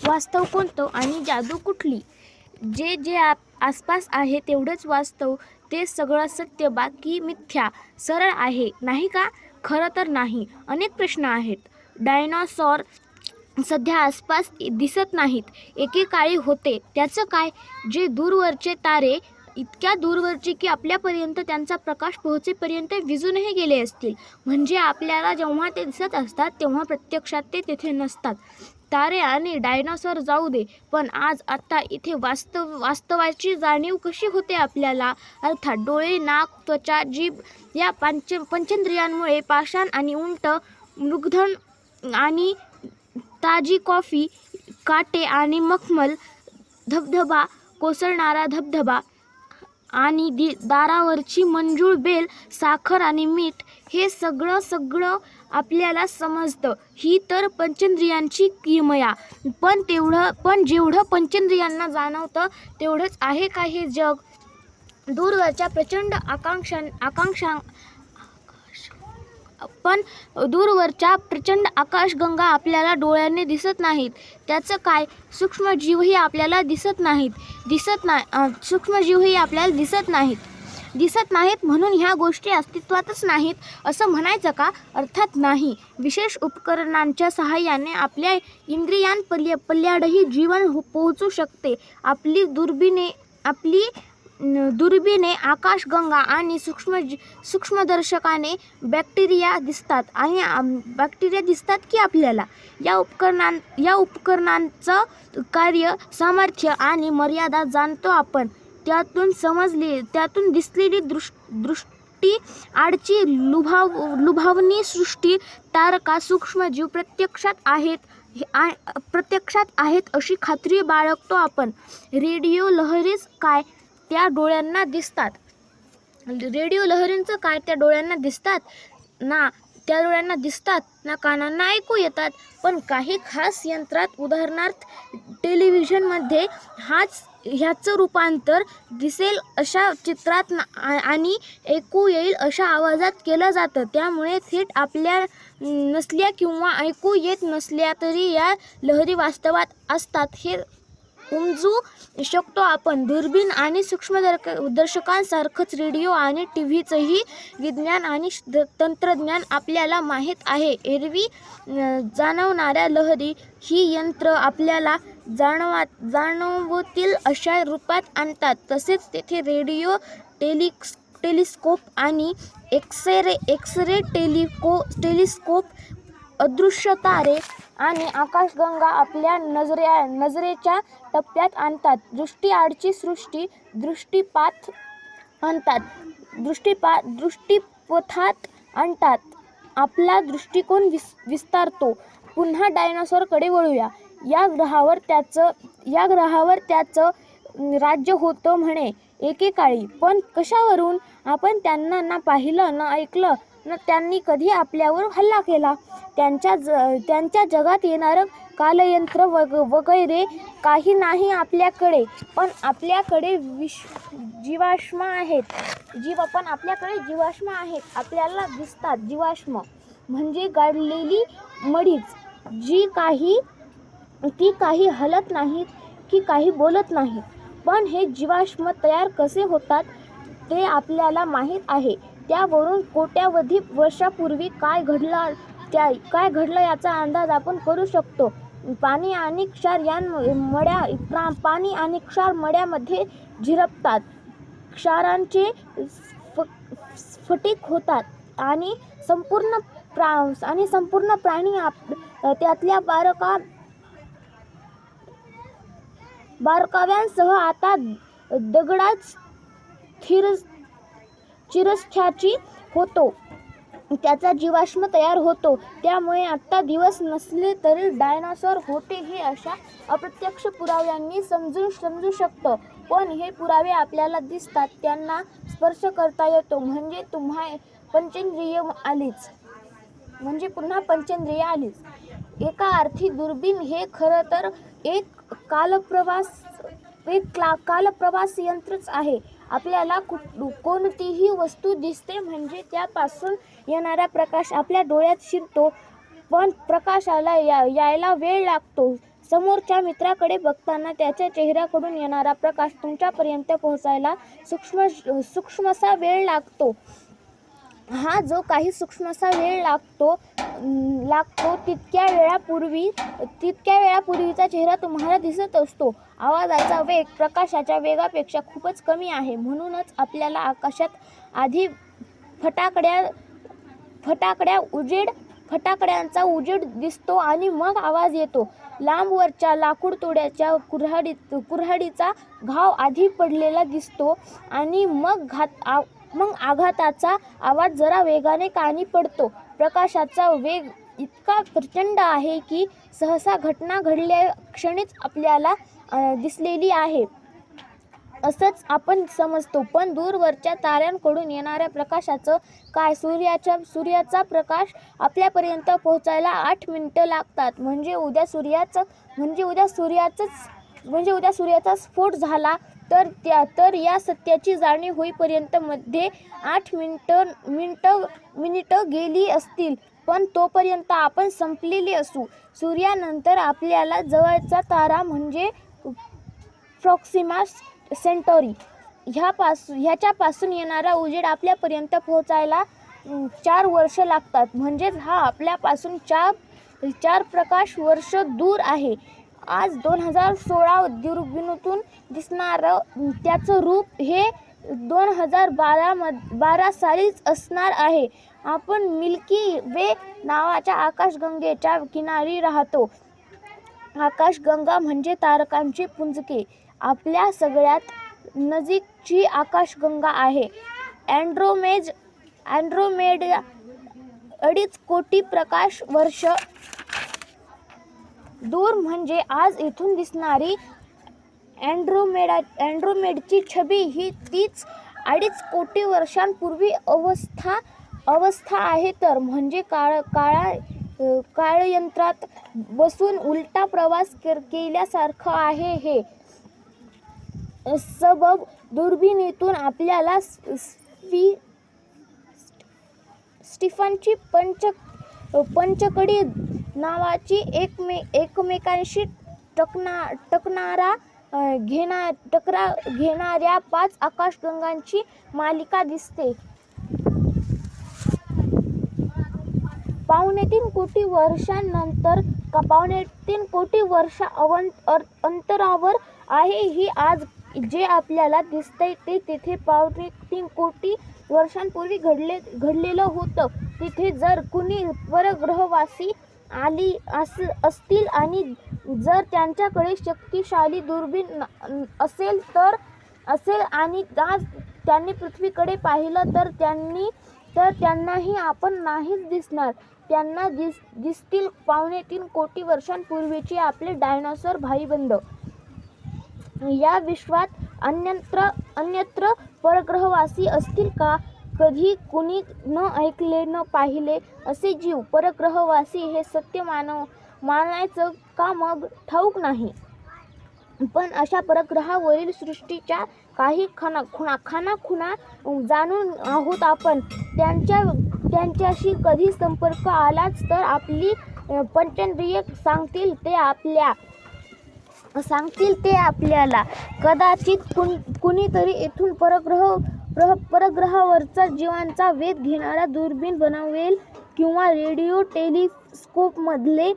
वास्तव कोणतं आणि जादू कुठली? जे जे आसपास आहे तेवढंच वास्तव, ते सगळं सत्य, बाकी मिथ्या. सरळ आहे नाही का? खरं तर नाही. अनेक प्रश्न आहेत. डायनॉसॉर सध्या आसपास दिसत नाहीत, एकेकाळी होते. त्याचं काय? जे दूरवरचे तारे इतक्या दूरवरचे की आपल्यापर्यंत त्यांचा प्रकाश पोहोचेपर्यंत विझूनही गेले असतील. म्हणजे आपल्याला जेव्हा ते दिसत असतात तेव्हा प्रत्यक्षात ते तिथे नसतात. तारे आणि डायनॉसॉर जाऊ दे, पण आता इथे वास्तवाची जाणीव कशी होते आपल्याला? अर्थात डोळे, नाक, त्वचा, जीभ या पंचेंद्रियांमुळे. पाषाण आणि उंट, मृगधन आणि ताजी कॉफी, काटे आणि मखमल, धबधबा, कोसळणारा धबधबा आणि दारावरची मंजूळ बेल, साखर आणि मीठ, हे सगळं आपल्याला समजतं. ही तर पंचेंद्रियांची किमया. पण जेवढं पंचेंद्रियांना जाणवतं तेवढंच आहे का हे जग? दूरवरच्या प्रचंड आकाशगंगा आपल्याला डोळ्यांनी दिसत नाहीत. त्याचं काय? सूक्ष्मजीवही आपल्याला दिसत नाहीत म्हणून ह्या गोष्टी अस्तित्वातच नाहीत असं म्हणायचं का? अर्थात नाही. विशेष उपकरणांच्या सहाय्याने आपल्या इंद्रियांपल्याडही जीवन पोहोचू शकते. आपली दुर्बिणे, आकाशगंगा आणि सूक्ष्मदर्शकाने बॅक्टेरिया दिसतात की आपल्याला? या उपकरणांचं कार्य, सामर्थ्य आणि मर्यादा जाणतो आपण. त्यातून दिसलेली दृष्टी आडची लुभावणी सृष्टी, तारका, सूक्ष्मजीव प्रत्यक्षात आहेत अशी खात्री बाळगतो आपण. रेडिओ लहरीच काय त्या डोळ्यांना दिसतात? रेडिओ लहरींचं काय त्या डोळ्यांना दिसतात ना? त्या डोळ्यांना दिसतात ना, कानांना ऐकू येतात. पण काही खास यंत्रात, उदाहरणार्थ टेलिव्हिजनमध्ये ह्याचं रूपांतर दिसेल अशा चित्रात आणि ऐकू येईल अशा आवाजात केलं जातं. त्यामुळे थेट आपल्या नसल्या किंवा ऐकू येत नसल्या तरी या लहरी वास्तवात असतात हे उमजू शकतो आपण. दुर्बीण आणि सूक्ष्मदर्शकांसारखंच रेडिओ आणि टीव्हीचंही विज्ञान आणि तंत्रज्ञान आपल्याला माहीत आहे. एरवी जाणवणाऱ्या लहरी ही यंत्र आपल्याला जाणवतील अशा रूपात आणतात. तसेच तेथे रेडिओ टेलिस्कोप आणि एक्स-रे टेलिस्कोप, अदृश्य तारे आणि आकाशगंगा आपल्या नजरेच्या टप्प्यात आणतात. दृष्टीआडची सृष्टी दृष्टीपथात आणतात. आपला दृष्टिकोन विस्तारतो. पुन्हा डायनॉसॉरकडे वळूया. या ग्रहावर त्याचं राज्य होतं म्हणे एकेकाळी. पण कशावरून? आपण त्यांना ना पाहिलं ना ऐकलं, ना त्यांनी कधी आपल्यावर हल्ला केला. त्यांच्या जगात येणारं कालयंत्र वगैरे काही नाही आपल्याकडे. पण आपल्याकडे जीवाश्म आहेत. आपल्याला दिसतात. जीवाश्म म्हणजे गाडलेली मडीच, ती काही हलत नाहीत की काही बोलत नाहीत. पण हे जीवाश्म तयार कसे होतात ते आपल्याला माहीत आहे. त्यावरून कोट्यावधी वर्षापूर्वी काय घडलं याचा अंदाज आपण करू शकतो. पाणी आणि क्षार मड्यामध्ये झिरपतात. क्षारांचे स्फटिक होतात आणि संपूर्ण प्राणी त्यातल्या बारकाव्यांसह आता दगडात चिरस्थायी होतो. त्याचा जीवाश्म तयार होतो. त्यामुळे आता दिवस नसले तरी डायनॉसॉर होते हे अशा अप्रत्यक्ष पुराव्यांनी समजू शकतं. पण हे पुरावे आपल्याला दिसतात, त्यांना स्पर्श करता येतो. म्हणजे पुन्हा पंचेंद्रिय आलीच. एका अर्थी दुर्बीण हे खरं तर एक कालप्रवास यंत्रच आहे. आपल्याला कोणतीही वस्तू दिसते म्हणजे त्यापासून येणारा प्रकाश आपल्या डोळ्यात शिरतो. पण प्रकाशाला यायला वेळ लागतो. समोरच्या मित्राकडे बघताना त्याच्या चेहऱ्याकडून येणारा प्रकाश तुमच्यापर्यंत पोहोचायला सूक्ष्मसा वेळ लागतो. हा जो काही सूक्ष्मसा वेळ लागतो तितक्या वेळापूर्वीचा चेहरा तुम्हाला दिसत असतो. आवाजाचा वेग प्रकाशाच्या वेगापेक्षा खूपच कमी आहे. म्हणूनच आपल्याला आकाशात आधी फटाकड्यांचा उजेड दिसतो आणि मग आवाज येतो. लांबवरच्या लाकूड तोड्याच्या कुऱ्हाडीचा घाव आधी पडलेला दिसतो आणि मग आघाताचा आवाज जरा वेगाने कानी पडतो. प्रकाशाचा वेग इतका प्रचंड आहे की सहसा घटना घडल्या क्षणीच आपल्याला दिसलेली आहे असंच आपण समजतो. पण दूरवरच्या ताऱ्यांकडून येणाऱ्या प्रकाशाचं काय? सूर्याचा प्रकाश आपल्यापर्यंत पोहोचायला 8 मिनिटं लागतात. म्हणजे उद्या सूर्याचा स्फोट झाला तर या सत्याची जाणीव होईपर्यंत मध्ये 8 मिनिटं गेली असतील. पण तोपर्यंत आपण संपलेले असू. सूर्यानंतर आपल्याला जवळचा तारा म्हणजे प्रॉक्सिमा सेंटॉरी ह्याच्यापासून येणारा उजेड आपल्यापर्यंत पोहोचायला 4 वर्ष लागतात. म्हणजेच हा आपल्यापासून 4 प्रकाश वर्ष दूर आहे. आज 2016 दुर्बिणीतून दिसणारं त्याचं रूप हे 2012 सालीच असणार आहे. आपण मिल्की वे नावाच्या आकाशगंगेच्या किनारी राहतो. आकाशगंगा म्हणजे तारकांची पुंजके. आपल्या सगळ्यात नजीकची आकाशगंगा आहे अँड्रोमेडा 2.5 कोटी प्रकाश वर्ष दूर. म्हणजे आज इथून दिसणारी अँड्रोमेडची छबी ही तीच 2.5 कोटी वर्षांपूर्वी अवस्था आहे. तर म्हणजे काळयंत्रात बसून उलटा प्रवास केल्यासारखं आहे हे. सबब दुर्बिणीतून आपल्याला स्टीफनची पंचकडी नावाची एकमेकांशी टकरा घेणाऱ्या 5 आकाशगंगांची मालिका दिसते. 3.5 कोटी वर्षांनंतर 3.5 कोटी वर्ष अंतरावर आहे ही. आज जे आपल्याला दिसतंय ते तिथे 3.5 कोटी वर्षांपूर्वी घडलेलं होतं. तिथे जर कुणी परग्रहवासी आली असतील आणि जर त्यांच्याकडे शक्तिशाली दुर्बीण असेल आणि आज त्यांनी पृथ्वीकडे पाहिलं तर त्यांनाही आपण नाहीच दिसणार. त्यांना दिसतील 3.5 कोटी वर्षांपूर्वीचे आपले डायनासोर भाईबंद. या विश्वात अन्यत्र परग्रहवासी असतील का? कधी कुणी न ऐकले न पाहिले असे जीव परग्रहवासी हे सत्य मानायचं का मग ठाऊक नाही. पण अशा परग्रहावरील सृष्टीच्या काही खाणाखुणा जाणून आहोत आपण. त्यांच्याशी कधी संपर्क आलाच तर आपली पंचेंद्रिय सांगतील ते आपल्याला. कदाचित कुणीतरी येथून परग्रहावरचा जीवांचा वेध घेणारा दुर्बीण बनवेल किंवा रेडिओ टेलिस्कोपमधले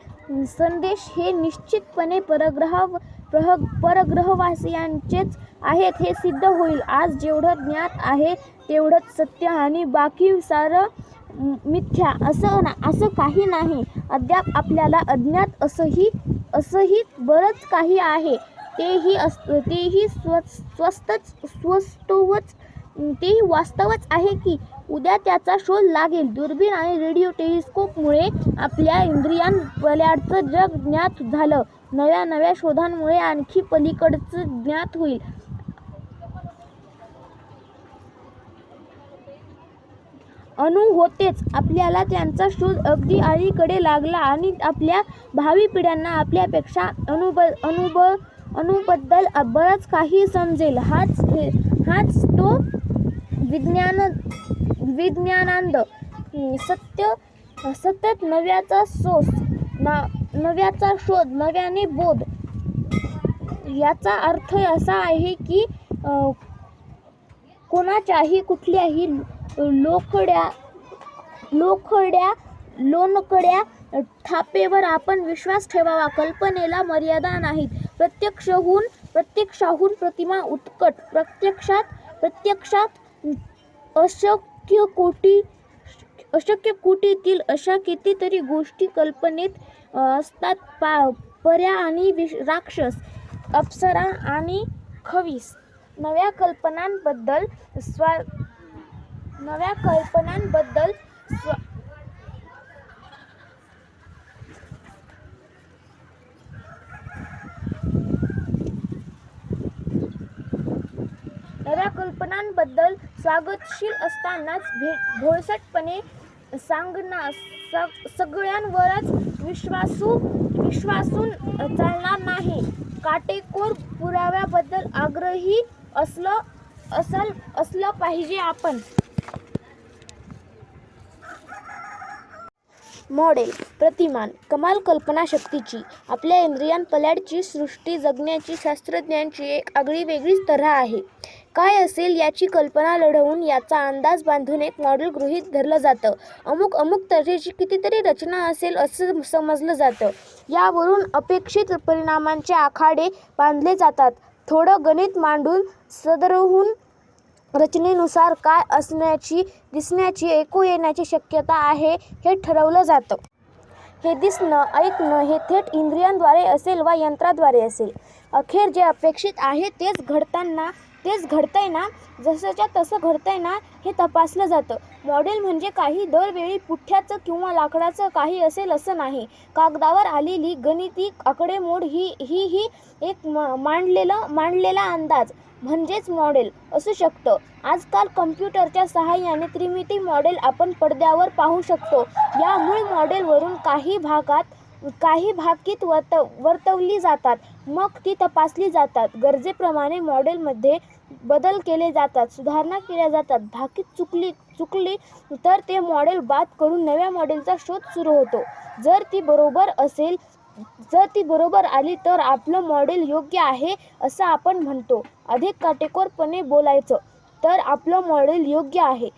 संदेश हे निश्चितपणे परग्रहवासियांचेच आहेत हे सिद्ध होईल. आज जेवढं ज्ञात आहे तेवढंच सत्य आणि बाकी सारं मिथ्या असं काही नाही. अद्याप आपल्याला अज्ञात असंही बरंच काही आहे. तेही वास्तवच आहे की उद्या त्याचा शोध लागेल. दुर्बीण आणि रेडिओ टेलिस्कोपमुळे आपल्या इंद्रियांपल्याडचं जग ज्ञात झालं. नव्या शोधांमुळे आणखी पलीकडचं ज्ञात होईल. अणु होतेच. आपल्याला त्यांचा शोध अगदी अलीकडे लागला आणि आपल्या भावी पिढ्यांना आपल्यापेक्षा अणुबद्दल बरंच काही समजेल. हाच तो विज्ञानानंद. सतत नव्याचा नव्याचा शोध, नव्याने बोध. याचा अर्थ असा आहे की कोणाच्याही कुठल्याही लोणकड्या थापेवर आपण विश्वास ठेवावा. कल्पनेला मर्यादा नाहीत. प्रत्यक्षाहून प्रतिमा उत्कट. प्रत्यक्षात अशक्य कोटीतील अशा कितीतरी गोष्टी कल्पनेत असतात. पऱ्या आणि राक्षस, अप्सरा आणि खवीस. नव्या कल्पनांबद्दल स्वागतशील असतानाच भोळसटपणे सगळ्यांवरच विश्वासून चालणार नाही. काटेकोर पुराव्याबद्दल आग्रही असलं पाहिजे आपण. मॉडेल, प्रतिमान, कमाल कल्पनाशक्तीची. आपल्या इंद्रियांपल्याडची सृष्टी जगण्याची शास्त्रज्ञांची एक आगळी वेगळीच तऱ्हा आहे. काय असेल याची कल्पना लढवून याचा अंदाज बांधून एक मॉडेल गृहीत धरलं जातं. अमुक तऱ्हेची कितीतरी रचना असेल असं समजलं जातं. यावरून अपेक्षित परिणामांचे आखाडे बांधले जातात. थोडं गणित मांडून सदरहून रचनेनुसार काय दिसण्याची, ऐकू येण्याची शक्यता आहे हे ठरवलं जातं. हे दिसणं, ऐकणं हे थेट इंद्रियांद्वारे असेल वा यंत्राद्वारे असेल. अखेर जे अपेक्षित आहे तेच घडतंय ना, जसंच्या तसं घडतंय ना हे तपासलं जातं. मॉडेल म्हणजे काही दरवेळी पुठ्ठ्याचं किंवा लाकडाचं काही असेल असं नाही. कागदावर आलेली गणिती आकडेमोड ही एक मांडलेला अंदाज म्हणजेच मॉडेल असू शकतं. आजकाल कम्प्युटरच्या सहाय्याने त्रिमिती मॉडेल आपण पडद्यावर पाहू शकतो. या मूळ मॉडेलवरून काही भाकीत वर्तवली जातात, मग ती तपासली जातात. गरजेप्रमाणे मॉडेलमध्ये बदल केले जातात, सुधारणा केल्या जातात. भाकीत चुकली तर ते मॉडेल बाद करून नव्या मॉडेलचा शोध सुरू होतो. जर ती बरोबर आली तर आपलं मॉडेल योग्य आहे असं आपण म्हणतो. अधिक काटेकोरपणे बोलायचं तर आपलं मॉडेल योग्य आहे.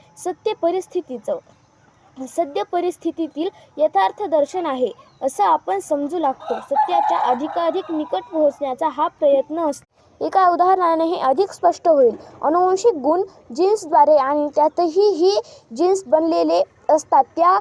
सद्य परिस्थितीतील यथार्थ दर्शन आहे असं आपण समजू लागतो. सत्याच्या अधिकाधिक निकट पोहोचण्याचा हा प्रयत्न असतो. एका उदाहरणाने हे अधिक स्पष्ट होईल. अनुवांशिक गुण जीन्सद्वारे आणि त्यातही ही जीन्स बनलेले असतात त्या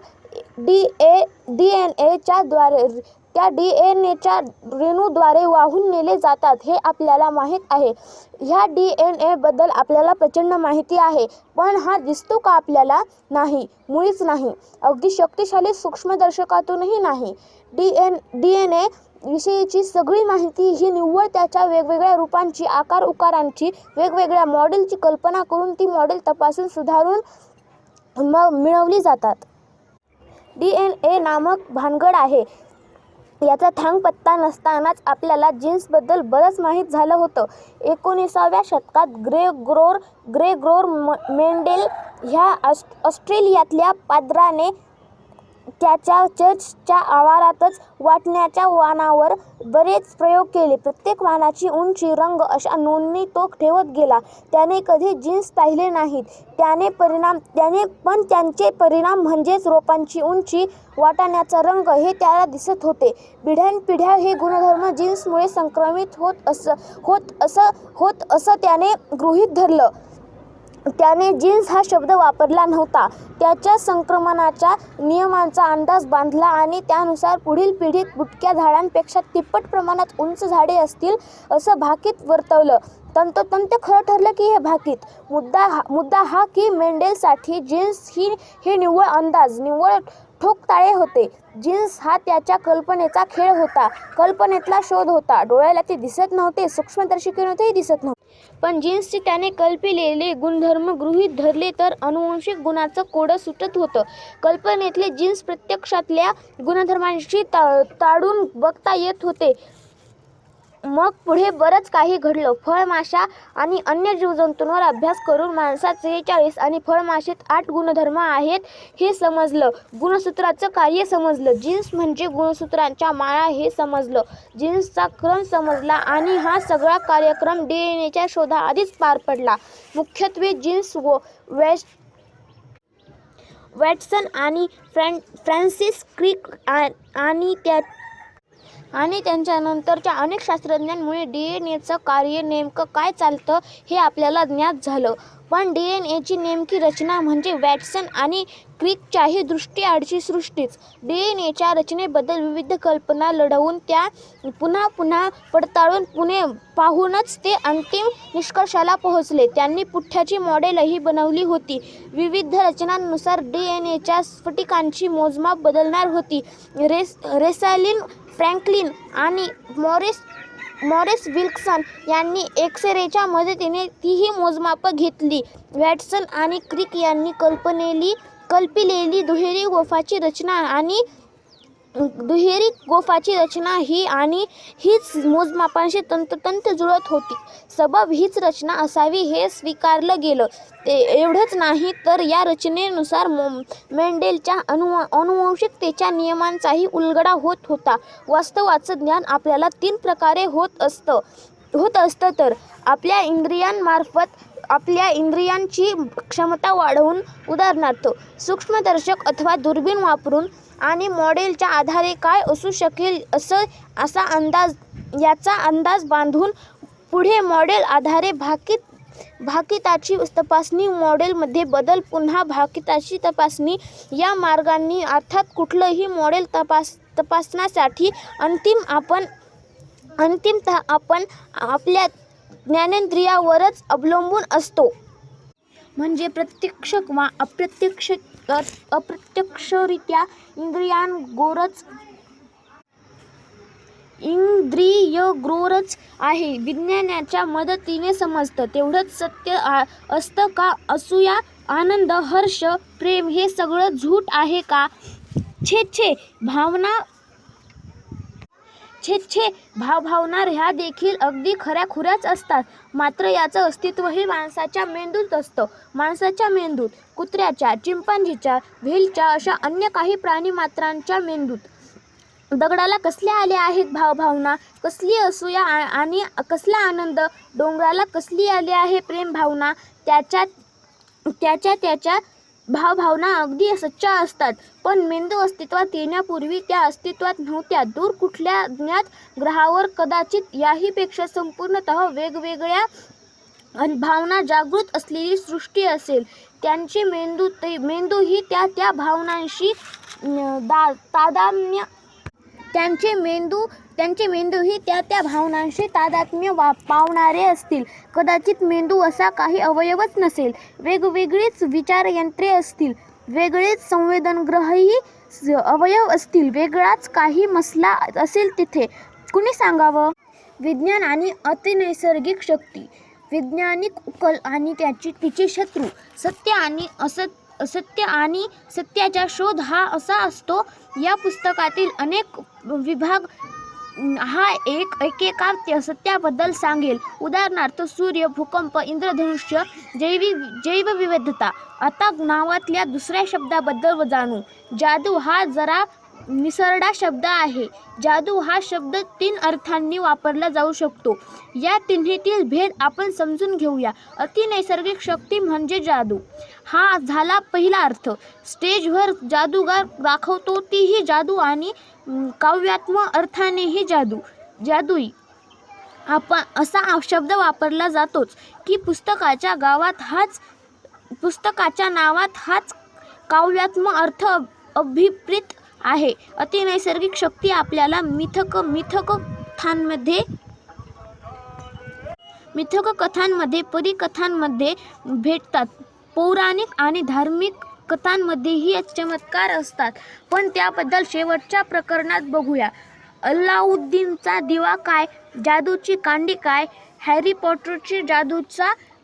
डीएनएच्या रेणूद्वारे वाहून नेले जातात हे आपल्याला माहीत आहे. ह्या डीएनए बद्दल आपल्याला प्रचंड माहिती आहे, पण हा दिसतो का आपल्याला? नाही, मुळीच नाही. अगदी शक्तिशाली सूक्ष्मदर्शकातूनही नाही. डीएनए विषयीची सगळी माहिती ही निव्वळ त्याच्या वेगवेगळ्या रूपांची, आकार उकारांची, वेगवेगळ्या मॉडेलची कल्पना करून ती मॉडेल तपासून सुधारून मिळवली जातात. डीएनए नामक भानगड आहे. याचा थांगपत्ता नसतानाच आपल्याला जीन्सबद्दल बरंच माहीत झालं होतं. 19व्या शतकात ग्रेगोर मेंडेल ह्या ऑस्ट्रेलियातल्या पाद्राने त्याच्या चर्चच्या आवारातच वाटण्याच्या वाणावर बरेच प्रयोग केले. प्रत्येक वाणाची उंची, रंग अशा नोंदी तो ठेवत गेला. त्याने कधी जीन्स पाहिले नाहीत. पण त्यांचे परिणाम म्हणजेच रोपांची उंची, वाटाण्याचा रंग हे त्याला दिसत होते. पिढ्यानपिढ्या हे गुणधर्म जीन्समुळे संक्रमित होत असं त्याने गृहीत धरलं. त्याने जीन्स हा शब्द वापरला नव्हता. त्याच्या संक्रमणाच्या नियमांचा अंदाज बांधला आणि त्यानुसार पुढील पिढीत बुटक्या झाडांपेक्षा तिप्पट प्रमाणात उंच झाडे असतील असं भाकीत वर्तवलं. तंतोतंत खरं ठरलं की हे भाकीत. मुद्दा हा की मेंडेलसाठी जीन्स ही निव्वळ अंदाज, निव्वळ ठोकताळे होते. जीन्स हा त्याच्या कल्पनेचा खेळ होता, कल्पनेतला शोध होता. डोळ्याला ते दिसत नव्हते, सूक्ष्मदर्शिकेनेही दिसत नव्हते. पण जीन्सचे त्याने कल्पिलेले गुणधर्म गृहीत धरले तर अनुवांशिक गुणाचं कोडं सुटत होतं. कल्पनेतले जीन्स प्रत्यक्षातल्या गुणधर्मांशी ताडून बघता येत होते. मग पुढे बरंच काही घडलं. फळमाशा आणि अन्य जीवजंतूंवर अभ्यास करून माणसात 46 आणि फळमाशीत 8 गुणधर्म आहेत हे समजलं. गुणसूत्राचं कार्य समजलं. जीन्स म्हणजे गुणसूत्रांच्या माळा हे समजलं. जीन्सचा क्रम समजला आणि हा सगळा कार्यक्रम डीएनएच्या शोधाआधीच पार पडला. मुख्यत्वे जीन्स वॅटसन आणि फ्रान्सिस क्रिक आणि त्यांच्यानंतरच्या अनेक शास्त्रज्ञांमुळे डीएनएचं कार्य नेमकं काय चालतं हे आपल्याला ज्ञात झालं. पण डीएनएची नेमकी रचना म्हणजे वॅटसन आणि क्रिकच्याही दृष्टीआडची सृष्टीच. डीएनएच्या रचनेबद्दल विविध कल्पना लढवून त्या पुन्हा पुन्हा पडताळून पाहूनच ते अंतिम निष्कर्षाला पोहोचले. त्यांनी पुठ्ठ्याची मॉडेलही बनवली होती. विविध रचनांनुसार डीएनएच्या स्फटिकांची मोजमाप बदलणार होती. रोसॅलिंड फ्रँकलिन आणि मॉरिस विल्सन यांनी एक्स-रेच्या मदतीने तीही मोजमापं घेतली. वॅटसन आणि क्रिक यांनी कल्पिलेली दुहेरी गोफाची रचना हीच मोजमापांशी तंतोतंत जुळत होती. सबब हीच रचना असावी हे स्वीकारलं गेलं. एवढंच नाही तर या रचनेनुसार मेंडेलच्या अनुवंशिकतेच्या नियमांचाही उलगडा होत होता. वास्तवाचं ज्ञान आपल्याला 3 प्रकारे होत असतं तर आपल्या इंद्रियांमार्फत, आपल्या इंद्रियांची क्षमता वाढवून, उदाहरणार्थ सूक्ष्मदर्शक अथवा दुर्बीण वापरून, आणि मॉडेलच्या आधारे काय असू शकेल याचा अंदाज बांधून. पुढे मॉडेल आधारे भाकिताची तपासणी, मॉडेलमध्ये बदल, पुन्हा भाकिताची तपासणी या मार्गांनी. अर्थात कुठलंही मॉडेल तपासण्यासाठी अंतिमतः आपण आपल्या ज्ञानेंद्रियावरच अवलंबून असतो. म्हणजे प्रत्यक्ष किंवा अप्रत्यक्षरित्या इंद्रियगोचरच आहे. विज्ञानाच्या मदतीने समजतं तेवढंच सत्य असतं का? असूया, आनंद, हर्ष, प्रेम हे सगळं झूट आहे का? छे भावभावना ह्या देखील अगदी खऱ्याखुऱ्याच असतात. मात्र याचं अस्तित्वही माणसाच्या मेंदूत असतं. माणसाच्या मेंदूत, कुत्र्याच्या, चिंपांझीच्या, व्हेलच्या अशा अन्य काही प्राणीमात्रांच्या मेंदूत. दगडाला कसल्या आल्या आहेत भावभावना? कसली असूया आणि कसला आनंद? डोंगराला कसली आली आहे प्रेम भावना? त्याच्या भावभावना अगदी सच्च्या असतात. पण मेंदू अस्तित्वात येण्यापूर्वी त्या अस्तित्वात नव्हत्या. दूर कुठल्या ज्ञात ग्रहावर कदाचित याहीपेक्षा संपूर्णतः वेगवेगळ्या भावना जागृत असलेली सृष्टी असेल. त्यांचे मेंदूही त्या भावनांशी तादात्म्य पावणारे असतील. कदाचित मेंदू असा काही अवयवच नसेल. वेगवेगळीच विचारयंत्रे असतील. वेगळेच संवेदनग्रही अवयव असतील. वेगळाच काही मसला असेल तिथे. कुणी सांगावं? विज्ञान आणि अतिनैसर्गिक शक्ती, वैज्ञानिक उकल आणि तिचे शत्रू, सत्य आणि असत्य आणि सत्याचा शोध हा असा असतो. या पुस्तकातील अनेक विभाग हा एकेका सत्याबद्दल सांगेल. उदाहरणार्थ सूर्य, भूकंप, इंद्रधनुष्य, जैवविविधता. आता नावातल्या दुसऱ्या शब्दाबद्दल जाणू. जादू हा जरा निसरडा शब्द आहे. जादू हा शब्द 3 अर्थांनी वापरला जाऊ शकतो. या तिन्हीतील भेद आपण समजून घेऊया. अतिनैसर्गिक शक्ती म्हणजे जादू हा झाला पहिला अर्थ. स्टेजवर जादूगार दाखवतो तीही जादू आणि काव्यात्मक अर्थानेही जादुई असा शब्द वापरला जातोच की पुस्तकाच्या नावात हाच काव्यात्मक अर्थ अभिप्रेत आहे. अतिनैसर्गिक शक्ती आपल्याला मिथककथांमध्ये, परीकथांमध्ये भेटतात. पौराणिक आणि धार्मिक कथांमध्येही चमत्कार असतात. पण त्याबद्दल शेवटच्या प्रकरणात बघूया. अल्लाउद्दीनचा दिवा काय? जादूची कांडी काय? हॅरी पॉटरची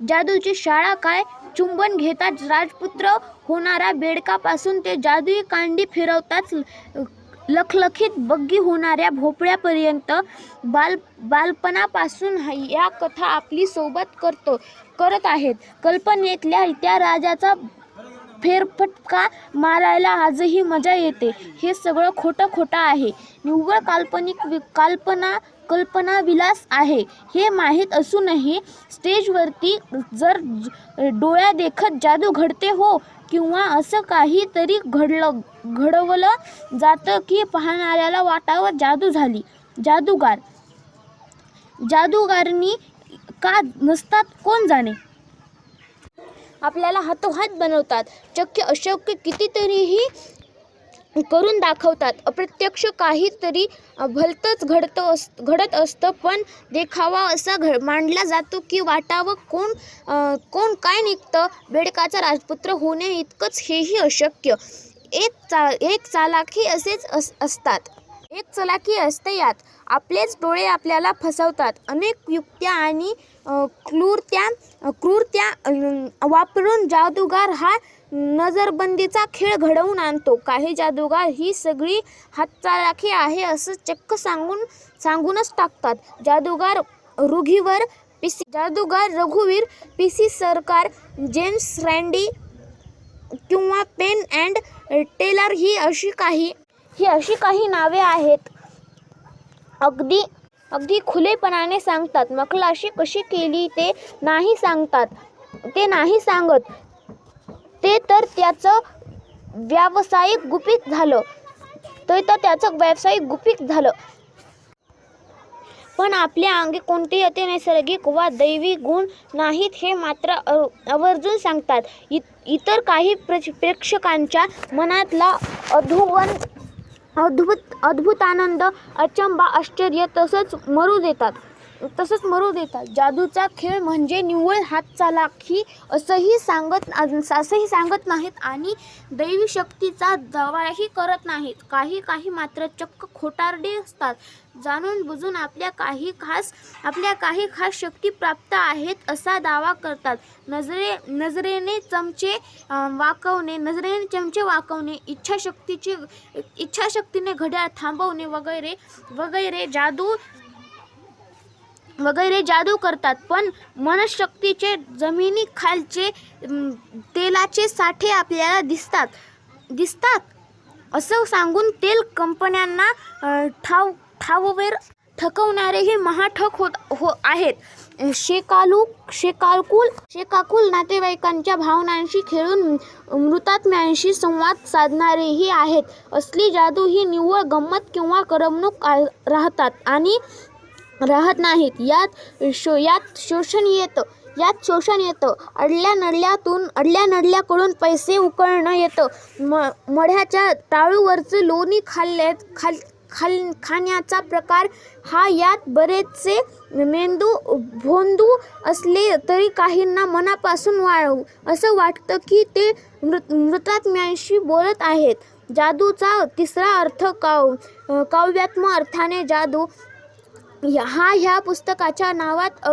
जादूची शाळा काय? चुंबन घेताच राजपुत्र होणारा बेडकापासून ते जादुई कांडी फिरवताच लखलखीत बग्गी होणाऱ्या भोपळ्यापर्यंत बालपणापासून या कथा आपली सोबत करत आहेत. कल्पनेतल्या त्या राजाचा फेरफटका मारायला आजही मजा येते. हे सगळं खोटं आहे, निव्वळ कल्पनाविलास आहे हे माहीत असूनही स्टेजवरती जर डोळ्यादेखत जादू घडते हो, किंवा असं काहीतरी घडवलं जातं की पाहणाऱ्याला वाटावं जादू झाली. जादूगारणी का नसतात कोण जाणे. आपल्याला हातोहात बनवतात, शक्य अशक्य कितीतरीही करून दाखवतात. अप्रत्यक्ष काहीतरी भलतंच घडत असतं, पण देखावा असा मांडला जातो की वाटावं कोण काय निघतं. बेडकाचा राजपुत्र होणे इतकंच हेही अशक्य. एक चालाखी असते यात. आपलेच डोळे आपल्याला फसवतात. अनेक युक्त्या आणि क्रूरत्या वापरून जादूगार हा नजरबंदीचा खेळ घडवून आणतो. काही जादूगार ही सगळी हातचलाखी आहे असं चक्क सांगूनच टाकतात. जादूगार रघुवीर पी.सी. सरकार, जेम्स रँडी किंवा पेन अँड टेलर ही अशी काही नावे आहेत. अगदी खुलेपणाने सांगतात. मखलाशी कशी केली ते नाही सांगत. ते तर त्याचं व्यावसायिक गुपित झालं. पण आपल्या अंगी कोणतेही नैसर्गिक वा दैवी गुण नाहीत हे मात्र आवर्जून सांगतात. इतर काही प्रेक्षकांच्या मनातला अद्भुतानंद, अचंबा, आश्चर्य तसंच मरू देतात. जादूचा खेळ म्हणजे निव्वळ हातचलाखी असंही सांगत नाहीत आणि दैवी शक्तीचा दावाही करत नाहीत. काही मात्र चक्क खोटारडे असतात. जाणून बुजून आपल्या काही खास शक्ती प्राप्त आहेत असा दावा करतात. नजरेने चमचे वाकवणे, इच्छाशक्तीने घड्याळ थांबवणे वगैरे जादू करतात. पण मनशक्तीचे जमिनीखालचे तेलाचे साठे आपल्याला दिसतात असं सांगून तेल कंपन्यांना ठकवणारेही महाठक आहेत. शेकाकुल नातेवाईकांच्या भावनांशी खेळून मृतात्म्यांशी संवाद साधणारेही आहेत. असली जादू ही निव्वळ गंमत किंवा करमणूक राहत नाहीत. यात शोषण येतं. अडल्या नडल्याकडून पैसे उकळणं येतं. मढ्याच्या टाळूवरचं लोणी खाण्याचा प्रकार हा. यात बरेचसे भोंदू असले तरी काहींना मनापासून असं वाटतं की ते मृतात्म्यांशी बोलत आहेत. जादूचा तिसरा अर्थ काव्यात्मक अर्थाने जादू हा ह्या पुस्तकाच्या नावात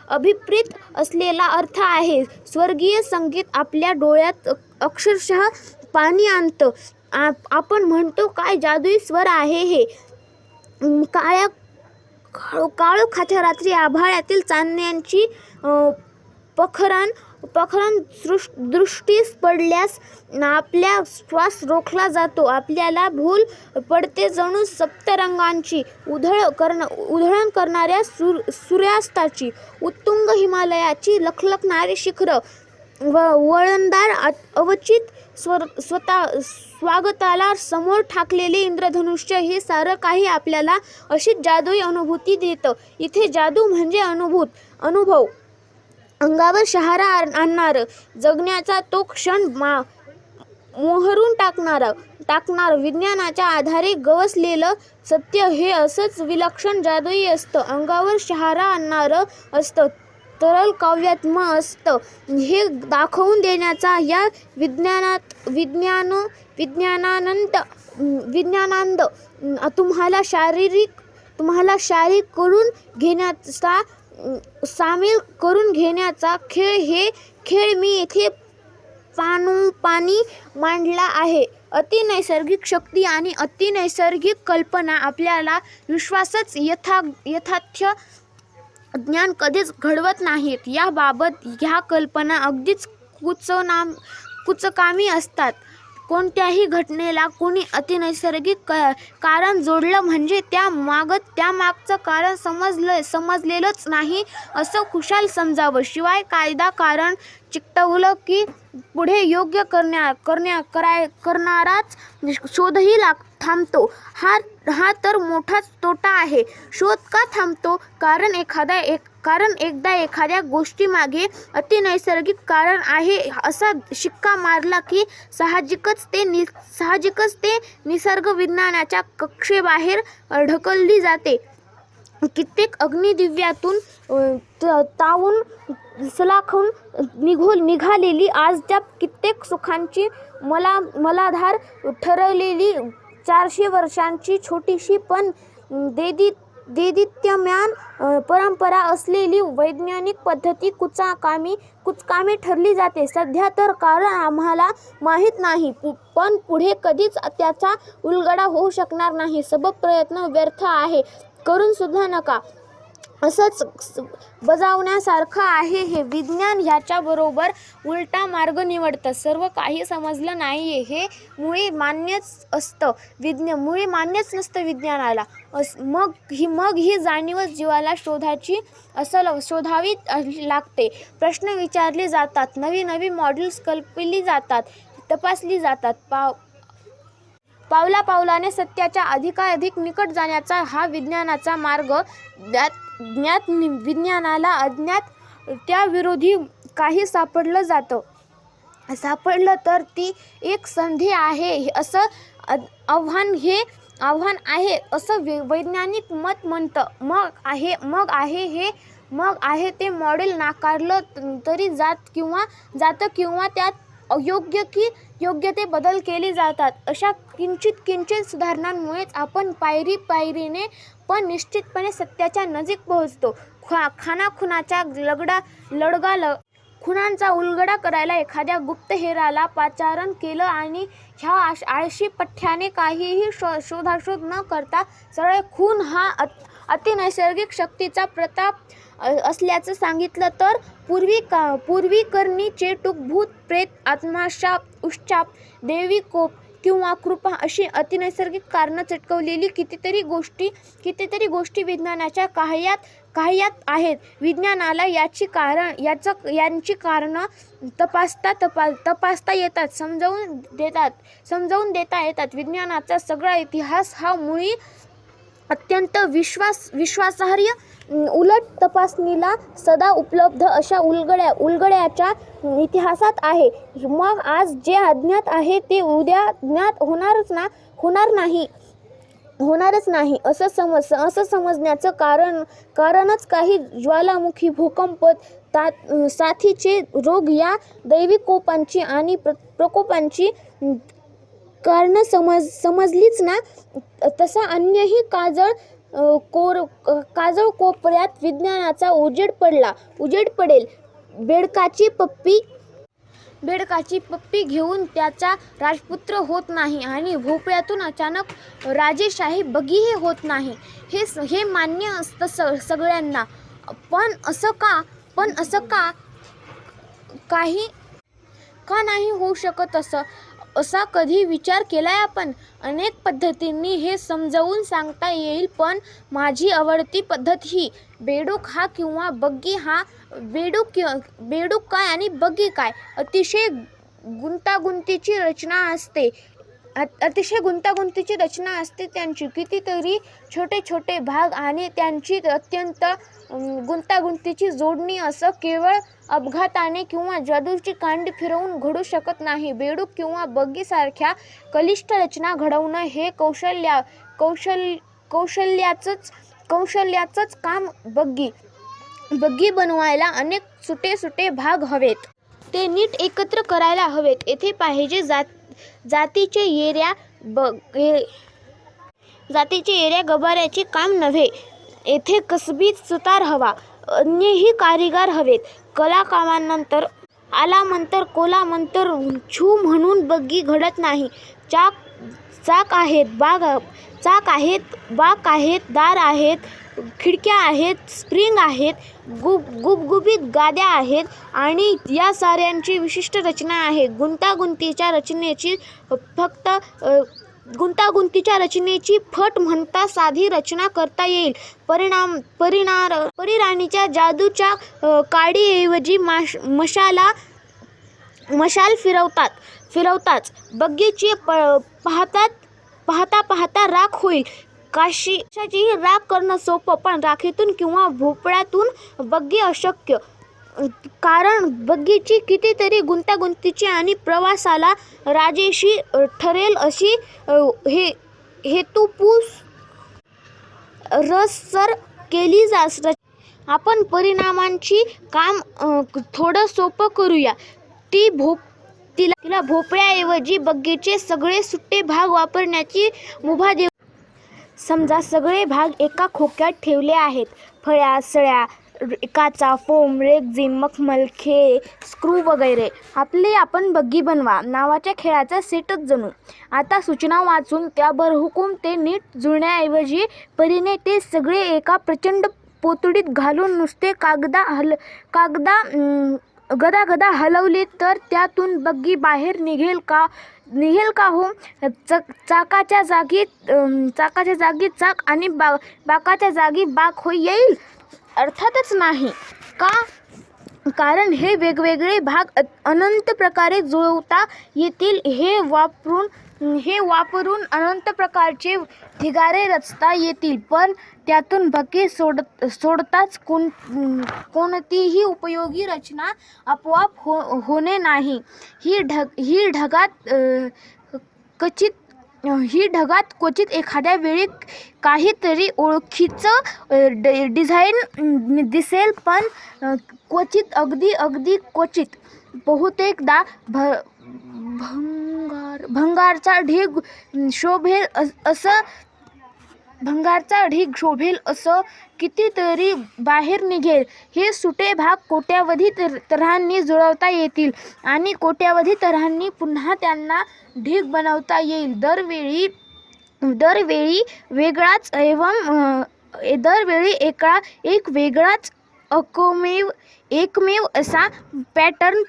अभिप्रेत असलेला अर्थ आहे. स्वर्गीय संगीत आपल्या डोळ्यात अक्षरशः पाणी आणतं. आपण म्हणतो काय जादुई स्वर आहे हे. काळोखाच्या रात्री आभाळातील चांदण्याची पखरण दृष्टीस पडल्यास आपला श्वास रोखला जातो. आपल्याला भूल पडते जणू सप्तरंगांची उधळण करणाऱ्या सूर्यास्ताची. उत्तुंग हिमालयाची लखलखणारी शिखरं, वळणदार अवचित स्वागताला समोर ठाकलेले इंद्रधनुष्य हे सारं काही आपल्याला अशीच जादुई अनुभूती देतं. इथे जादू म्हणजे अनुभव, अंगावर शहारा आणणारं, जगण्याचा तो क्षण मोहरून टाकणार विज्ञानाच्या आधारे गवसलेलं सत्य हे असंच विलक्षण जादुई असतं. अंगावर शहारा आणणारं असतं, तरल काव्यात्मक असतं हे दाखवून देण्याचा या विज्ञानानंद तुम्हाला शारीरिक करून घेण्याचा, सामील करून घेण्याचा खेळ. हे खेळ मी इथे पानी मांडला आहे. अतिनैसर्गिक शक्ती आणि अतिनैसर्गिक कल्पना आपल्याला विश्वासच यथार्थ ज्ञान कधीच घडवत नाहीत. याबाबत ह्या कल्पना अगदीच कुचकामी असतात. कोणत्याही घटनेला कोणी अतिनैसर्गिक कारण जोडलं म्हणजे त्या मागचं कारण समजलेलंच नाही असं खुशाल समजावं. शिवाय कायदा कारण चिकटवलं की पुढे योग्य करणाराच शोधही थांबतो. हा तर मोठाच तोटा आहे. शोध का थांबतो? कारण एकदा एखाद्या गोष्टीमागे अतिनैसर्गिक कारण आहे असा शिक्का मारला की साहजिकच ते निसर्गविज्ञानाच्या कक्षेबाहेर ढकलली जाते. कित्येक अग्निदिव्यातून तावून सलाखून निघालेली आजच्या कित्येक सुखांची मलाधार ठरलेली 400 वर्षांची छोटीशी पण देदीप्यमान परंपरा असलेली वैज्ञानिक पद्धती कुचकामी ठरली जाते. सध्या तर कारण आम्हाला माहीत नाही, पण पुढे कधीच त्याचा उलगडा होऊ शकणार नाही. सबब प्रयत्न व्यर्थ आहे, करून सुद्धा नका, असंच बजावण्यासारखं आहे हे. विज्ञान ह्याच्याबरोबर उलटा मार्ग निवडतं. सर्व काही समजलं नाहीये हे मुळी मान्यच नसतं विज्ञानाला. मग ही जाणीव जीवाला शोधावी लागते. प्रश्न विचारले जातात, नवी मॉडेल्स कल्पली जातात, तपासली जातात. पावलापावलाने सत्याच्या अधिकाधिक निकट जाण्याचा हा विज्ञानाचा मार्ग. ज्ञात विज्ञानाला अज्ञात त्याविरोधी काही सापडलं तर ती एक संधी आहे असं आव्हान आहे असं वैज्ञानिक मत म्हणतं. मग आहे ते मॉडेल नाकारलं तरी जातं किंवा त्यात योग्य ते बदल केले जातात. अशा किंचित सुधारणांमुळेच आपण पायरीने पण निश्चितपणे सत्याच्या नजीक पोहोचतो. खुनांचा उलगडा करायला एखाद्या गुप्तहेराला पाचारण केलं आणि ह्या आळशी पठ्ठ्याने काहीही शोधाशोध न करता सरळ खून हा अतिनैसर्गिक शक्तीचा प्रताप असल्याचं सांगितलं तर पूर्वीकरणी चेटूक, भूत, प्रेत, आत्मशाप, उच्चाप, दैवी कोप किंवा कृपा अशी अतिनैसर्गिक कारणं चिटकवलेली कितीतरी गोष्टी विज्ञानाच्या काह्यात आहेत. विज्ञानाला यांची कारणं तपासता येतात, समजावून देता येतात. विज्ञानाचा सगळा इतिहास हा मुळी अत्यंत विश्वासार्ह, उलट तपासणीला सदा उपलब्ध अशा उलगड्याच्या इतिहासात आहे. मग आज जे अज्ञात आहे ते उद्या ज्ञात होणारच नाही असं समजण्याचं कारणच काही ज्वालामुखी, भूकंप, साथीचे रोग या दैवी कोपांची आणि प्रकोपांची कारणं समजलीच ना, तसा अन्यही काजळ कोपऱ्यात विज्ञानाचा उजेड पडेल. बेडकाची पप्पी घेऊन त्याचा राजपुत्र होत नाही आणि भोपळ्यातून अचानक राजेशाही बगीही होत नाही. हे मान्य असतं सगळ्यांना, पण असं का नाही होऊ शकत असा कधी विचार केलाय आपण? अनेक पद्धतींनी हे समजावून सांगता येईल, पण माझी आवडती पद्धत ही बेडूक हा किंवा बग्गी हा. बेडूक काय आणि बग्गी काय? अतिशय गुंतागुंतीची रचना असते त्यांची. कितीतरी छोटे भाग आणि त्यांची अत्यंत गुंतागुंतीची जोडणी असं केवळ अपघाताने किंवा जादूची कांडी फिरवून घडू शकत नाही. बेडूक किंवा बग्गी सारख्या क्लिष्ट रचना घडवणं हे कौशल्याचंच काम. बग्गी बनवायला अनेक सुटे भाग हवेत. ते नीट एकत्र करायला हवेत. येथे पाहिजे जातीचे येऱ्या गबाऱ्याचे काम नव्हे. येथे कसबी सुतार हवा, अन्यही कारिगार हवेत. कलाकामानंतर आला मंतर, कोला मंतर, छू म्हणून बग्गी घडत नाही. चाक आहेत, बाक आहेत, दार आहेत, खिडक्या आहेत, स्प्रिंग आहेत, गुबगुबीत गाद्या आहेत आणि या साऱ्यांची विशिष्ट रचना आहे. गुंतागुंतीच्या रचनेची फट म्हणता साधी रचना करता येईल. परिराणीच्या जादूच्या काडीऐवजी मशाल फिरवताच बग्गीची पाहता राख होईल. कशाचीही राख करणं सोपं, पण राखेतून किंवा भोपळ्यातून बग्गी अशक्य. कारण बग्गीची कितीतरी गुंतागुंतीची आणि प्रवासाला राजेशी ठरेल अशी हेतुपूस रससर केली आपण परिणामांची काम थोडं सोपं करूया. तिला भोपळ्याऐवजी बग्गीचे सगळे सुट्टे भाग वापरण्याची मुभा देऊ. समजा सगळे भाग एका खोक्यात ठेवले आहेत. फळ्या, सळ्या, काचा, फोम, रेक्झिन, मखमल, खेळे, स्क्रू वगैरे. आपण बग्गी बनवा नावाच्या खेळाचा सेटच जणू. आता सूचना वाचून त्या बरहुकूम ते नीट जुळण्याऐवजी परीने ते सगळे एका प्रचंड पोतडीत घालून नुसते गदागदा हलवले तर त्यातून बग्गी बाहेर निघेल का हो? चाकाच्या जागी चाक आणि बाकाच्या जागी बाक येईल? अर्थातच नाही. का? कारण हे वेगवेगळे भाग अनंत प्रकारे जुळवता येतील. हे वापरून अनंत प्रकारचे ढिगारे रचता येतील. पण त्यातून बग्गी सोडताच कोणतीही उपयोगी रचना आपोआप होणे नाही. ही ढगात क्वचित एखाद्या वेळी काहीतरी ओळखीचं डिझाईन दिसेल, पण क्वचित, अगदी क्वचित. बहुतेकदा भंगारचा ढीग शोभेल असं कितीतरी बाहेर निघेल. हे सुटे भाग कोट्यावधी तऱ्हांनी जुळवता येतील आणि कोट्यावधी तऱ्हांनी पुन्हा त्यांना ढीग बनवता येईल. दरवेळी एक वेगळाच एकमेव असा पॅटर्न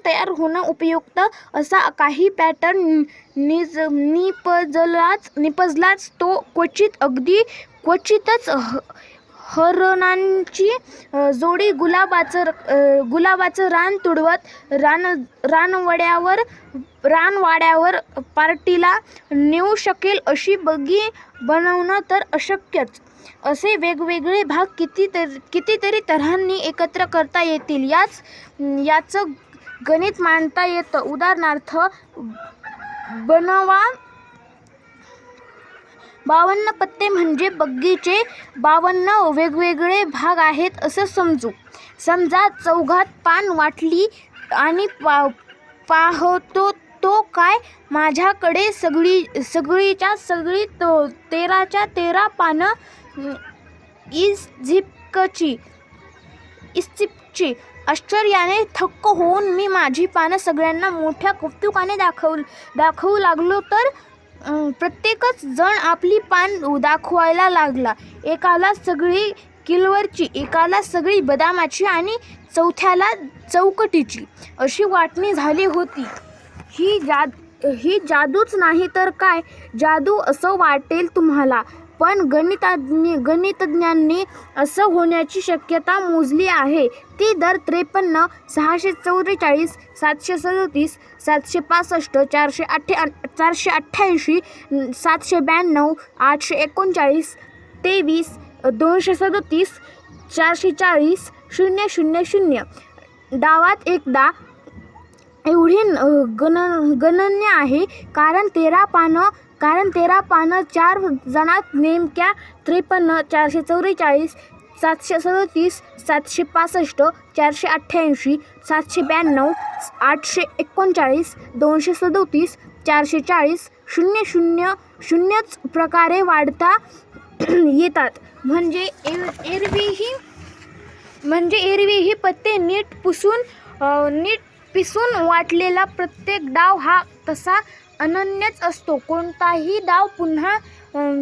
तयार होणं उपयुक्त. असा काही पॅटर्न निपजलाच तो क्वचित, अगदी क्वचितच हरणांची जोडी गुलाबाचं रान तुडवत रानवाड्यावर पार्टीला नेऊ शकेल अशी बग्गी बनवणं तर अशक्यच. असे वेगवेगळे भाग कितीतरी तऱ्हांनी एकत्र करता येतील. याचं गणित मांडता येतं. उदाहरणार्थ, बनवा 52 पत्ते म्हणजे बग्गीचे 52 वेगवेगळे भाग आहेत असं समजू. समजा चौघात पान वाटली आणि पाहतो तो काय, माझ्याकडे सगळीच्या सगळी 13च्या 13 पानं इस्जिप्तची. आश्चर्याने थक्क होऊन मी माझी पानं सगळ्यांना मोठ्या कौतुकाने दाखवू लागलो तर प्रत्येकच जण आपली पान दाखवायला लागला. एकाला सगळी किलवरची, एकाला सगळी बदामाची आणि चौथ्याला चौकटीची अशी वाटणी झाली होती. ही जादूच नाही तर काय? जादू असं वाटेल तुम्हाला, पण गणितज्ञांनी असं होण्याची शक्यता मोजली आहे. ती दर 53, 644, 737, 765, 488, 792, 839, 23, 237, 440, 000 डावात एकदा एवढी गणनीय आहे. कारण 13 पानं 4 जणात नेमक्या 53, 444, 737, 765, 488, 792, 839, 237, 440, 000च प्रकारे वाढता येतात. म्हणजे एरवी ही पत्ते नीट पिसून वाटलेला प्रत्येक डाव हा तसा अनन्यच असतो. कोणताही डाव पुन्हा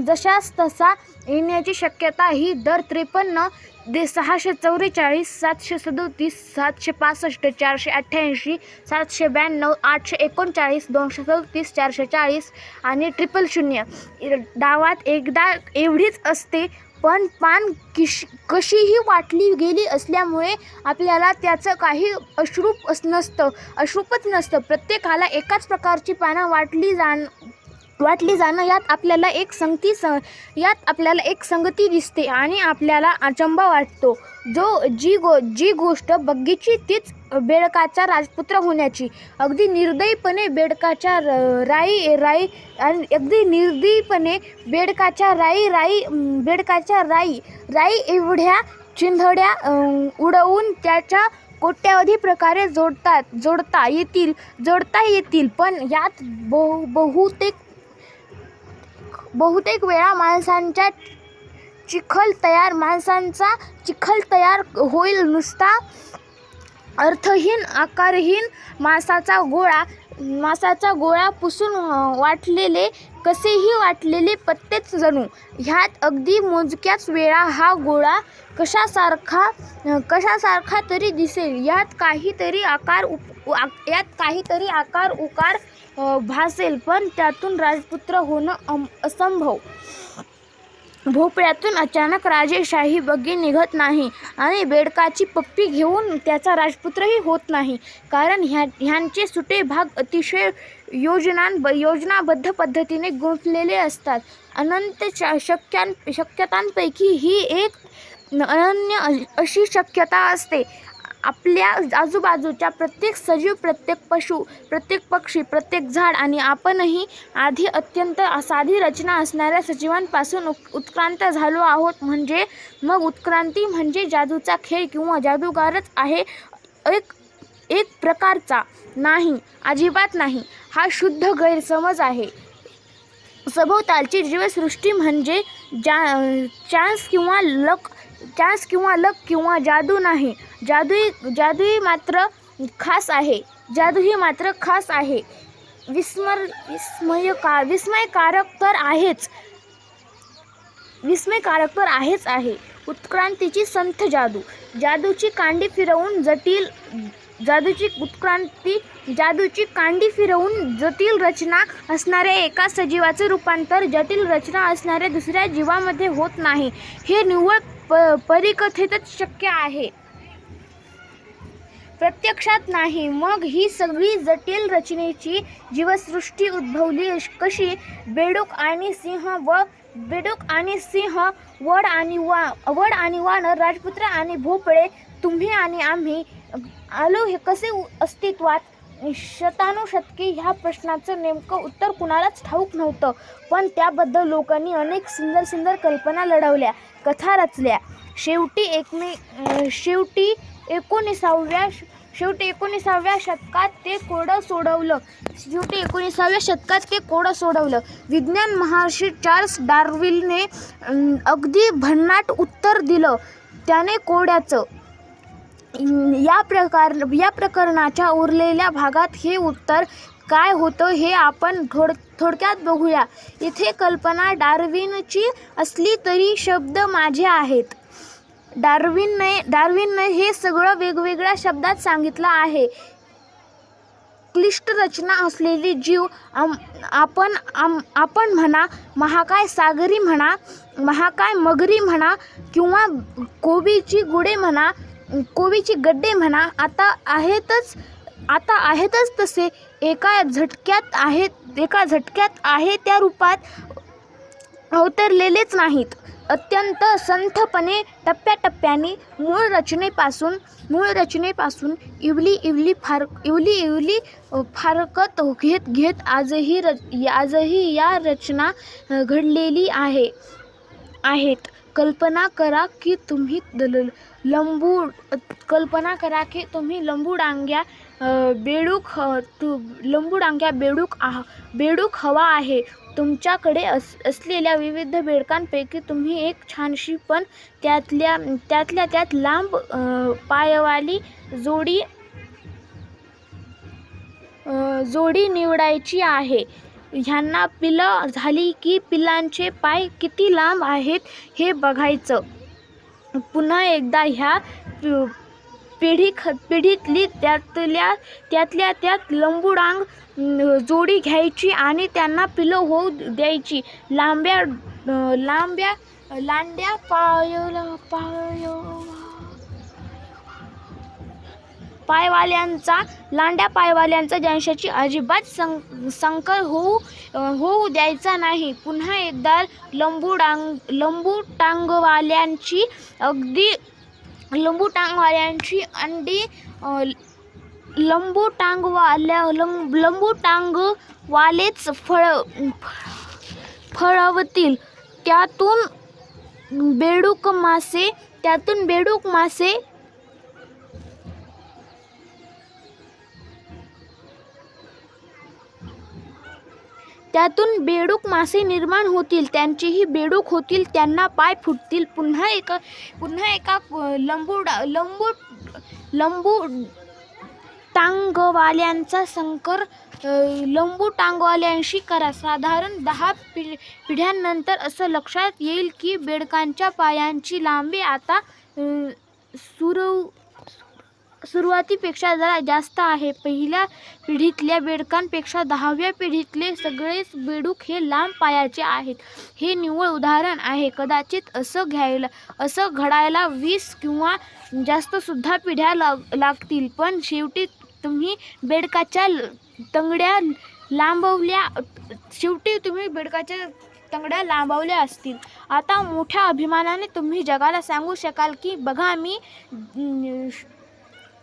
जशास तसा येण्याची शक्यता ही दर 53 644 737 765 488 792 839 237 440 आणि 000 डावात एकदा एवढीच असते. पण पान कशीही वाटली गेली असल्यामुळे आपल्याला त्याचं काही अश्रूपच नसतं. प्रत्येकाला एकाच प्रकारची पानं वाटली जाणं यात आपल्याला एक संगती दिसते आणि आपल्याला अचंबा वाटतो. जी गोष्ट बग्गीची तीच बेडकाचा राजपुत्र होण्याची. अगदी निर्दयीपणे बेडकाच्या राई एवढ्या चिंधड्या उडवून त्याच्या कोट्यावधी प्रकारे जोडता येतील. पण यात बहुतेक वेळा माणसांचा चिखल तयार होईल. नुसता अर्थहीन आकारहीन मांसाचा गोळा पुसून वाटलेले कसेही वाटलेले पत्तेच जणू. ह्यात अगदी मोजक्याच वेळा हा गोळा कशासारखा तरी दिसेल. यात काहीतरी आकार उकार भासेल. पण त्यातून राजपुत्र होणं असंभव. भोपळ्यातून अचानक राजेशाही बग्गी निघत नाही आणि बेडकाची पप्पी घेऊन त्याचा राजपुत्रही होत नाही. कारण ह्यांचे सुटे भाग अतिशय योजनाबद्ध पद्धतीने गुंफलेले असतात. अनंत शक्यतांपैकी ही एक अनन्य अशी शक्यता असते. आपल्या आजूबाजूच्या प्रत्येक सजीव, प्रत्येक पशु, प्रत्येक पक्षी, प्रत्येक झाड आणि आपणही आधी अत्यंत साधी रचना असणाऱ्या सजीवांपासून उत्क्रांत झालो आहोत. म्हणजे मग उत्क्रांती म्हणजे जादूचा खेळ किंवा जादूगारच आहे एक प्रकारचा? नाही, अजिबात नाही. हा शुद्ध गैरसमज आहे. सभोवतालची जीवसृष्टी म्हणजे चान्स किंवा लक किंवा जादू नाही. जादूही मात्र खास आहे. विस्मयकारक तर आहेच आहे. उत्क्रांतीची संथ जादूची कांडी फिरवून जटिल रचना असणाऱ्या एका सजीवाचे रूपांतर जटिल रचना असणाऱ्या दुसऱ्या जीवामध्ये होत नाही. हे निव्वळ परिकथेतच शक्य आहे, प्रत्यक्षात नाही. मग ही सगळी जटिल रचनेची जीवसृष्टी उद्भवली कशी? बेडूक आणि सिंह, वड आणि वानर, राजपुत्र आणि भोपळे, तुम्ही आणि आम्ही आलो हे कसे अस्तित्वात? शतानुशतके ह्या प्रश्नाचं नेमकं उत्तर कुणालाच ठाऊक नव्हतं. पण त्याबद्दल लोकांनी अनेक सुंदर कल्पना लढवल्या, कथा रचल्या. शेवटी 19व्या शतकात ते कोडं सोडवलं. विज्ञान महर्षी चार्ल्स डार्विनने अगदी भन्नाट उत्तर दिलं. त्याने कोड्याचं या प्रकरणाच्या उरलेल्या भागात हे उत्तर काय होतं हे आपण थोडक्यात बघूया. इथे कल्पना डार्विनची असली तरी शब्द माझे आहेत. डार्विनने हे सगळं वेगवेगळ्या शब्दात सांगितलं आहे. क्लिष्ट रचना असलेली जीव आपण म्हणा, महाकाय सागरी म्हणा, महाकाय मगरी म्हणा किंवा कोबीची गड्डे म्हणा, आता आहेतच तसे एका झटक्यात आहे त्या रूपात अवतरलेलेच नाहीत. अत्यंत संथपणे टप्प्याटप्प्याने मूळ रचनेपासून इवली फारकत घेत आजही या रचना घडलेली आहेत. कल्पना करा की तुम्ही लंबूडांग्या बेडूक हवा आहे. तुमच्याकडे असलेल्या विविध बेडकांपैकी तुम्ही एक छानशी पण त्यातल्या लांब पायवाली जोडी जोडी निवडायची आहे. ह्यांना पिलं झाली की पिलांचे पाय किती लांब आहेत हे बघायचं. पुन्हा एकदा ह्या पिढीतली त्यातल्या त्यात लंबूडांग जोडी घ्यायची आणि त्यांना पिलं होऊ द्यायची. लांड्या पायवाल्यांचा ज्यांच्याशी अजिबात संकर होऊ द्यायचा नाही. पुन्हा एकदा लंबूटांगवालेच फळवतील. त्यातून बेडूक मासे निर्माण होतील. त्यांचेही बेडूक होतील. त्यांना पाय फुटतील. पुन्हा एका लंबूटांगवाल्यांचा संकर लंबूटांगवाल्यांशी करा. साधारण 10 पिढ्यांनंतर असं लक्षात येईल की बेडकांच्या पायांची लांबी आता सुरुवातीपेक्षा जरा जास्त आहे. पहिल्या पिढीतल्या बेडकांपेक्षा 10व्या पिढीतले सगळेच बेडूक हे लांब पायाचे आहेत. हे निव्वळ उदाहरण आहे. कदाचित असं घडायला 20 किंवा जास्त सुद्धा पिढ्या लागतील. पण शेवटी तुम्ही बेडकाच्या तंगड्या लांबवल्या असतील. आता मोठ्या अभिमानाने तुम्ही जगाला सांगू शकाल की बघा, मी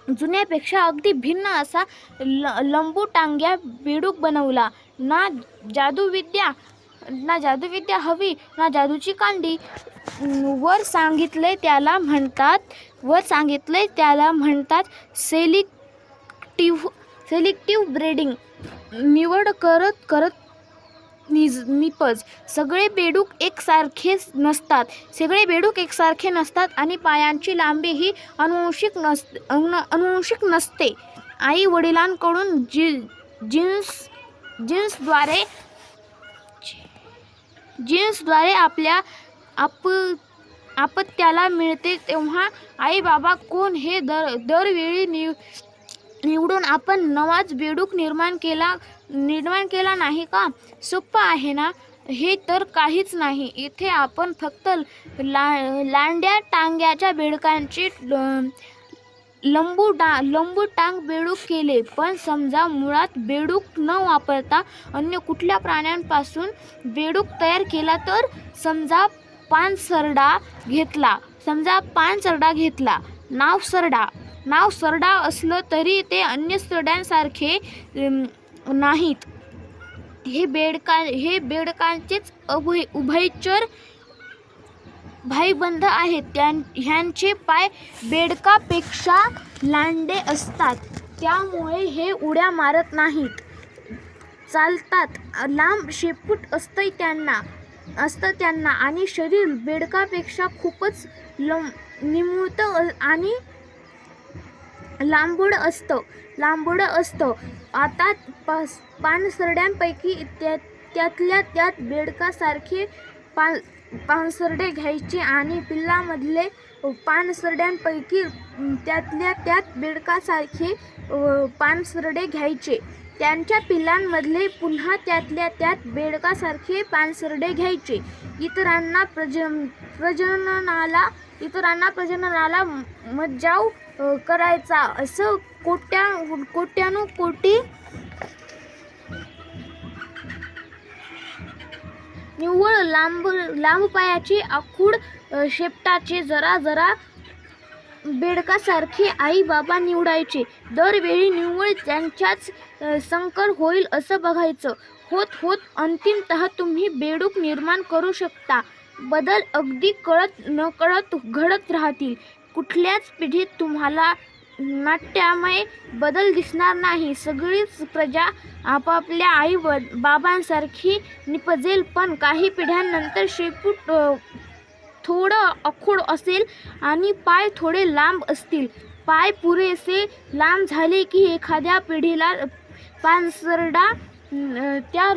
जुन्यापेक्षा अगदी भिन्न असा लंबूटांग्या बेडूक बनवला. ना जादूविद्या हवी, ना जादूची कांडी. वर सांगितले त्याला म्हणतात सेलेक्टिव्ह ब्रीडिंग. निवड करत निपज. सगळे बेडूक एकसारखे नसतात आणि पायांची लांबी ही अनुवंशिक नसते. आई वडिलांकडून जीन्सद्वारे आपल्या आपत्याला मिळते. तेव्हा आई बाबा कोण हे दरवेळी निवडून आपण नवाच बेडूक निर्माण केला नाही का? सोपं आहे ना? हे तर काहीच नाही. इथे आपण फक्त लांड्या टांग्याच्या बेडकांचे लंबूटांग बेडूक केले. पण समजा मुळात बेडूक न वापरता अन्य कुठल्या प्राण्यांपासून बेडूक तयार केला तर? समजा पानसरडा घेतला. नाव सरडा असलं तरी ते अन्य सरड्यांसारखे नाहीत. हे बेडकांचेच उभयचर भाईबंध आहेत. ह्यांचे पाय बेडकापेक्षा लांडे असतात. त्यामुळे हे उड्या मारत नाहीत, चालतात. लांब शेपूट असतं त्यांना आणि शरीर बेडकापेक्षा खूपच निमुळतं आणि लांबूड असतं. आता पानसरड्यांपैकी त्यातल्या त्यात बेडकासारखे पानसरडे घ्यायचे आणि पिल्लांमधले पानसरड्यांपैकी त्यातल्या त्यात बेडकासारखे पानसरडे घ्यायचे. त्यांच्या पिल्लांमधले पुन्हा त्यातल्या त्यात बेडकासारखे पानसरडे घ्यायचे. इतरांना प्रजननाला मज्जाव करायचा. असं कोट्यानुकोटी निव्वळ लांब पायाचे आखूड शेपटाचे जरा बेडकासारखे आई बाबा निवडायचे. दरवेळी निव्वळ त्यांच्याच संकर होईल असं बघायचं. होत अंतिमतः तुम्ही बेडूक निर्माण करू शकता. बदल अगदी कळत नकळत घडत राहतील. कुठल्याच पिढीत तुम्हाला नाट्यमय बदल दिसणार नाही. सगळीच प्रजा आपापल्या आई बाबांसारखी निपजेल. पण काही पिढ्यांनंतर शेपूट थोडं आखूड असेल आणि पाय थोडे लांब असतील. पाय पुरेसे लांब झाले की एखाद्या पानसरडा त्या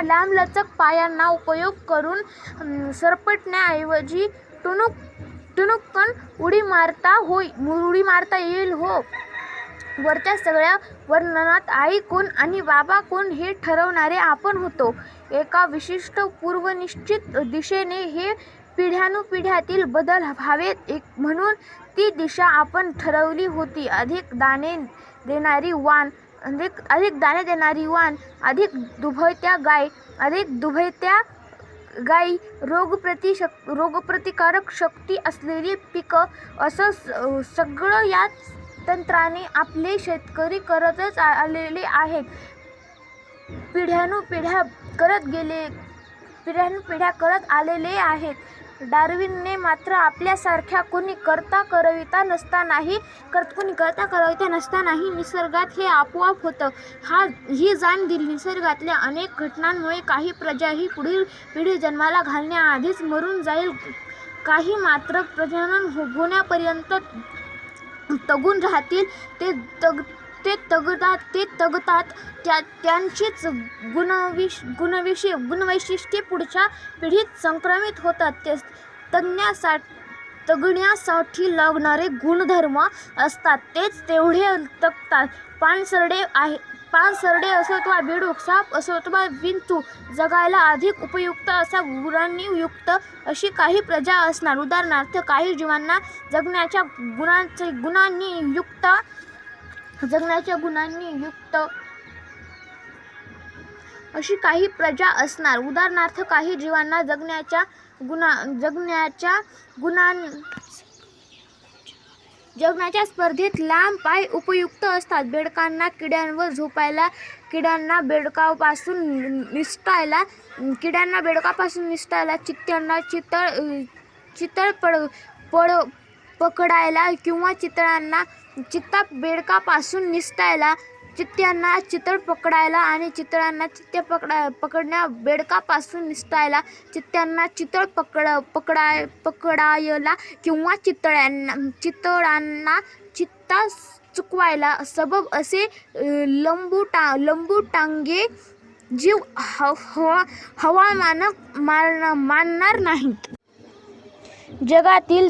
लांबलचक पायांचा उपयोग करून सरपटण्याऐवजी टुणूकन उडी मारता येईल हो. वरच्या सगळ्या वर्णनात आई कोण आणि बाबा कोण हे ठरवणारे आपण होतो. एका विशिष्ट पूर्वनिश्चित दिशेने हे पिढ्यानुपिढ्यातील बदल व्हावेत म्हणून ती दिशा आपण ठरवली होती. अधिक दाणे देणारी वाण, अधिक दुभत्या गाई, रोगप्रतिकारक शक्ती असलेली पिकं, असं सगळं याच तंत्राने आपले शेतकरी करतच आलेले आहेत. पिढ्यानुपिढ्या करत आलेले आहेत. डार्विनने मात्र आपल्यासारख्या कोणी करता करविता नसतानाही निसर्गात हे आपोआप होतं ही जाण दिली. निसर्गातल्या अनेक घटनांमुळे काही प्रजा ही पुढील पिढी जन्माला घालण्याआधीच मरून जाईल. काही मात्र प्रजनन होण्यापर्यंत तगून राहतील. ते तगतात. त्यांचीच गुणवैशिष्ट्ये पुढच्या पिढीत संक्रमित होतात. ते तगण्यासाठी लागणारे गुणधर्म असतात तेच तेवढे तगतात. पानसरडे असो वा बेडूक, साप असो वा विंचू, जगायला अधिक उपयुक्त असा गुणांनी युक्त अशी काही प्रजा असणार. उदाहरणार्थ काही जीवांना जगण्याच्या गुणांनी युक्त अशी काही प्रजा असणार. उदाहरणार्थ काही जीवांना जगण्याच्या स्पर्धेत लांब पाय उपयुक्त असतात. बेडकांना किड्यांवर झोपायला, किड्यांना बेडकापासून निसटायला, चित्त्यांना चितळ पकडायला किंवा चित्ता बेडकापासून निसटायला, चित्त्यांना चितळ पकडायला आणि चितळांना चित्ते पकडण्या बेडकापासून निसटायला, चित्त्यांना चितळ पकडायला किंवा चितळांना चित्ता चुकवायला सबब असे लंबूटांगे जीव हवामान मानणार नाहीत. जगातील